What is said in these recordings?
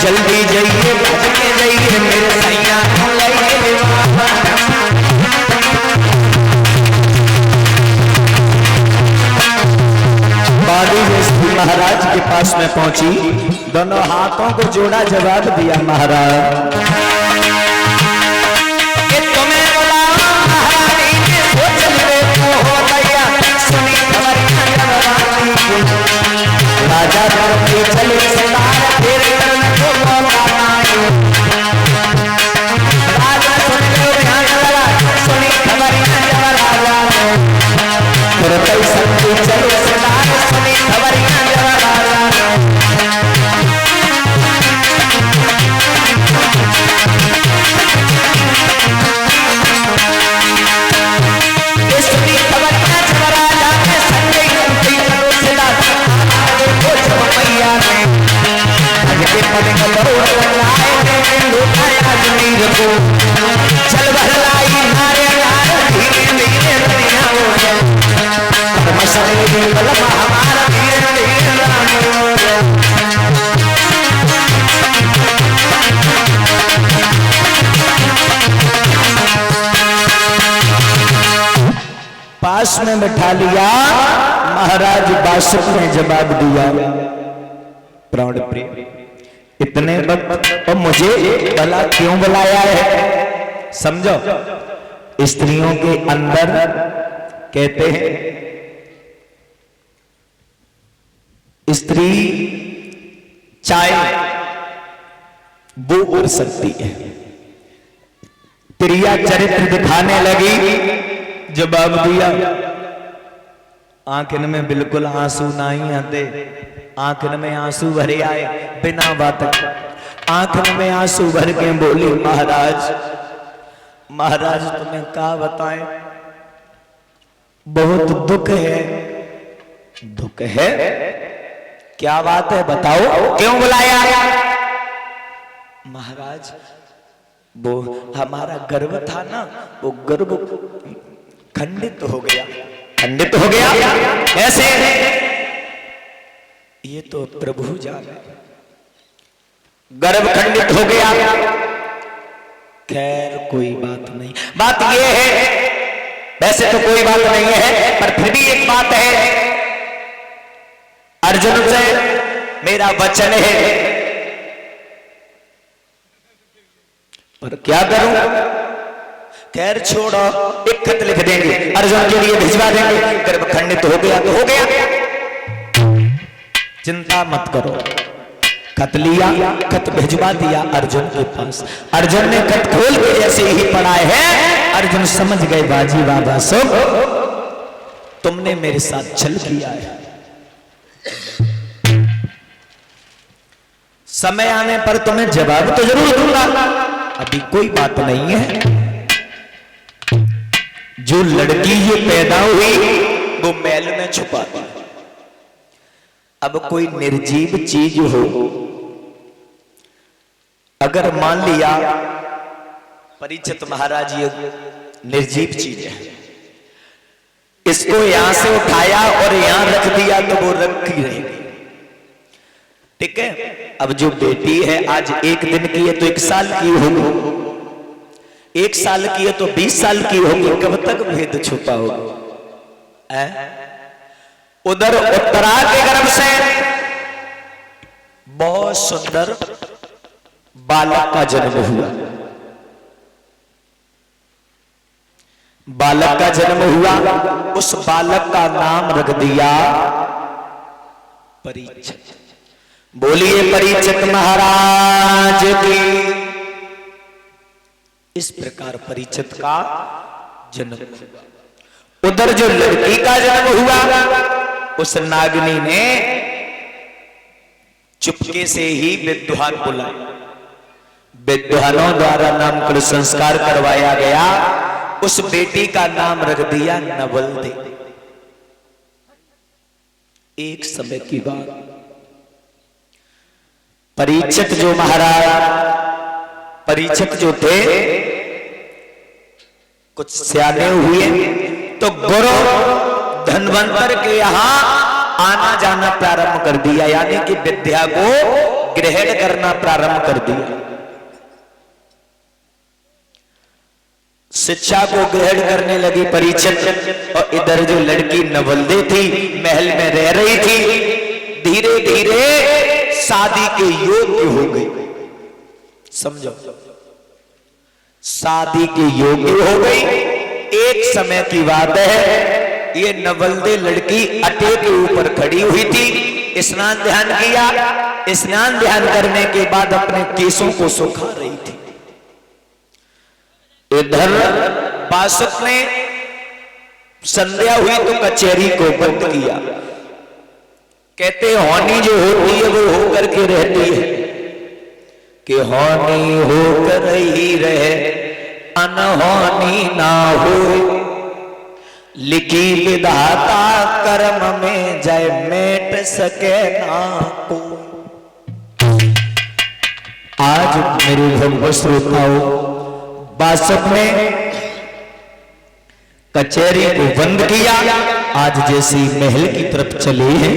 जल्दी जाइए भजने जाइए मेरे सैया महाराज के पास में पहुंची, दोनों हाथों को जोड़ा, जवाब दिया महाराज राजा चले राजा सुन लो ध्यान लगा, सुनी खबर चले सुनी खबर चल भलाई नारे धीरे धीरे हमारा धीरे धीरे पास में बैठा लिया महाराज बासुक ने जवाब दिया, प्राण प्रिय इतने वक्त और मुझे भला क्यों बुलाया है? समझो, स्त्रियों के अंदर कहते हैं स्त्री चाहे वो कर सकती है। प्रिया चरित्र दिखाने लगी, जवाब दिया आंखन में बिल्कुल आंसू नहीं आते, आंखन में आंसू भरे आए बिना बात, आंखन में आंसू भर के बोली महाराज महाराज तुम्हें क्या बताएं, बहुत दुख है। दुख है? क्या बात है बताओ, क्यों बुलाया? महाराज वो हमारा गर्व था ना, वो गर्व खंडित हो गया। खंडित हो गया कैसे? ये तो प्रभु जाने, गर्भ खंडित हो गया। खैर कोई बात नहीं, बात ये है, वैसे तो कोई बात नहीं है, पर फिर भी एक बात है, अर्जुन से मेरा वचन है, पर क्या करूं? खैर छोड़ो, एक खत लिख देंगे, अर्जुन के लिए भिजवा देंगे, गर्भ खंडित हो गया तो हो गया, चिंता मत करो। खत लिया, खत भिजवा दिया अर्जुन के पास। अर्जुन ने खत खोल के जैसे ही पढ़ा है, अर्जुन समझ गए बाजी बाबा सो तुमने मेरे साथ छल किया है, समय आने पर तुम्हें जवाब तो जरूर दूंगा, अभी कोई बात नहीं है। जो लड़की ये पैदा हुई वो मैल में छुपा दी। अब कोई निर्जीव चीज हो, अगर मान लिया परीक्षित महाराज ये निर्जीव चीज है, इसको यहां से उठाया और यहां रख दिया तो वो रखी रहेगी, ठीक है। अब जो बेटी है आज एक दिन की है तो 1 साल की होगी, 1 साल की है तो 20 साल की होगी, कब तक भेद छुपा होगा? उधर उत्तरा के गर्भ से बहुत सुंदर बालक का जन्म हुआ, बालक का जन्म हुआ, उस बालक का नाम रख दिया परीक्षित। बोलिए परीक्षित महाराज की। इस प्रकार परीक्षित का जन्म हुआ। उधर जो लड़की का जन्म हुआ, उस नागिनी ने चुपके से ही विद्वान बुलाए, विद्वानों द्वारा नामकरण संस्कार करवाया गया। उस बेटी का नाम रख दिया नवल। एक समय की बात, परीक्षित जो महाराज, परीक्षित जो थे कुछ सियाने हुए तो गुरु धन्वंतर के यहां आना जाना प्रारंभ कर दिया, यानी कि विद्या को ग्रहण करना प्रारंभ कर दिया। शिक्षा को ग्रहण करने लगी परीक्षित, और इधर जो लड़की नवल्दे थी महल में रह रही थी, धीरे धीरे शादी के योग्य हो गई। समझो, शादी के योग्य हो गई। एक समय की बात है, ये नवल्दे लड़की अटे के ऊपर खड़ी हुई थी, स्नान ध्यान किया। स्नान ध्यान करने के बाद अपने केसों को सुखा रही थी। इधर बासुक ने संध्या हुई तो कचहरी को बंद किया। कहते होनी जो होती है वो होकर के रहती है, कि होनी होकर ही रहे अनहोनी ना हो, लिखी विधाता कर्म में जय मेट सके ना को। आज मेरे भक्त श्रोताओं, बासुक ने कचहरी को बंद किया, आज जैसी महल की तरफ चले हैं।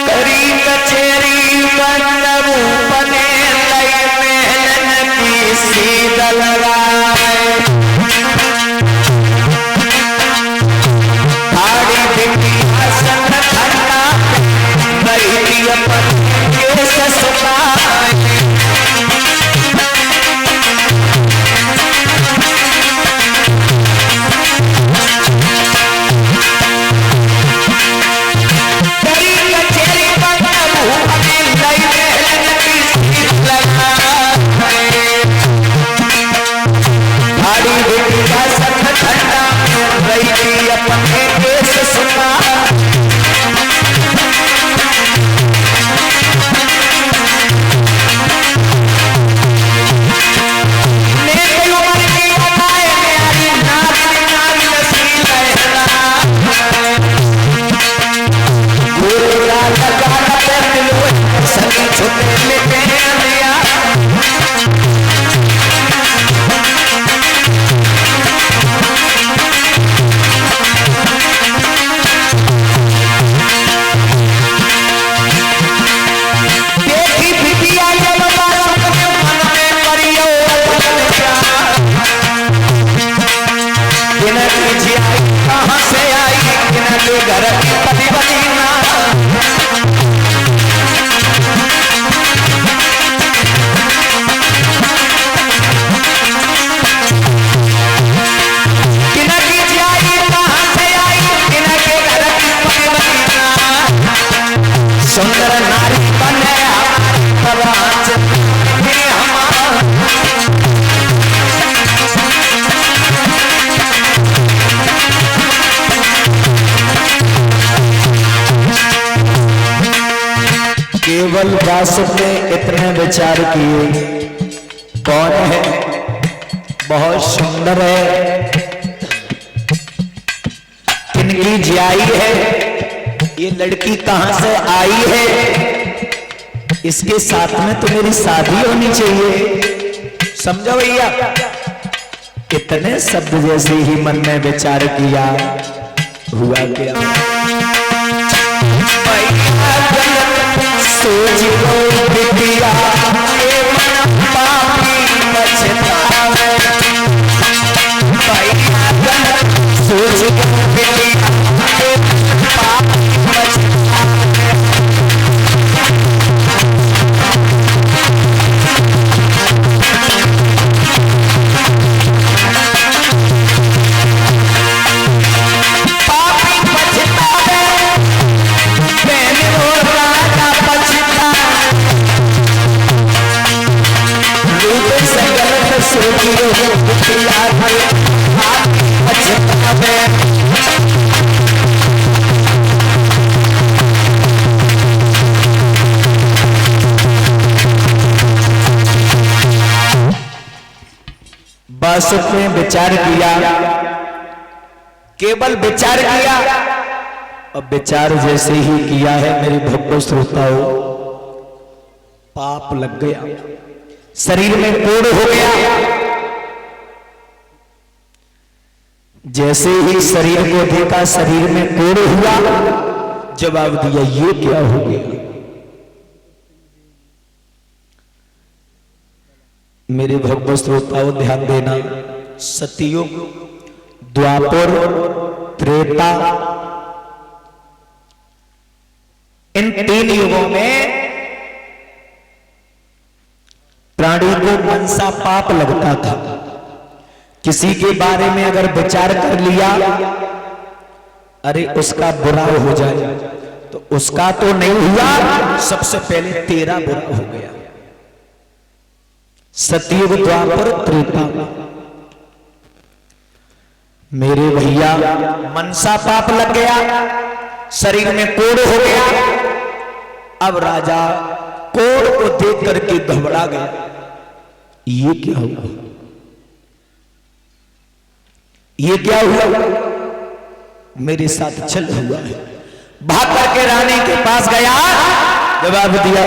करी कचहरी बंद बने लई महलन की सीधा लगाए, थाड़ी बिटी आसन ठंडा बैठी अपन केस सुनाए। केवल बासुक ने इतने विचार किए, कौन है, बहुत सुंदर है, किनकी जियाई है, ये लड़की कहां से आई है, इसके साथ में तो मेरी शादी होनी चाहिए। समझो भैया, इतने शब्द जैसे ही मन में विचार किया, हुआ क्या, सोच लो बिटिया के मन पापी पछतावे, सोच लो बिटिया के मन पापी पछतावे। पापी पछतावे, बहन और राजा सोचियो बिटिया के पापी पछतावे। बासुक ने विचार किया, केवल विचार किया, अब विचार जैसे ही किया है मेरे भक्तों श्रोताओं, पाप लग गया, शरीर में कोढ़ हो गया। जैसे ही शरीर को देखा, शरीर में कोढ़ हुआ, जवाब दिया ये क्या हो गया। मेरे भक्त श्रोताओं ध्यान देना, सतयुग, द्वापर, त्रेता, इन 3 युगों में प्राणी को मनसा पाप लगता था। किसी के बारे में अगर विचार कर लिया, अरे उसका बुरा हो जाए, तो उसका तो नहीं हुआ, सबसे पहले तेरा बुरा हो गया। सतयुग, द्वापर, त्रेता, मेरे भैया मनसा पाप लग गया, शरीर में कोढ़ हो गया। अब राजा कोढ़ को देख करके घबरा गया, ये क्या हुआ, ये क्या हुआ, मेरे साथ छल हुआ है। भाग करके रानी के पास गया, जवाब दिया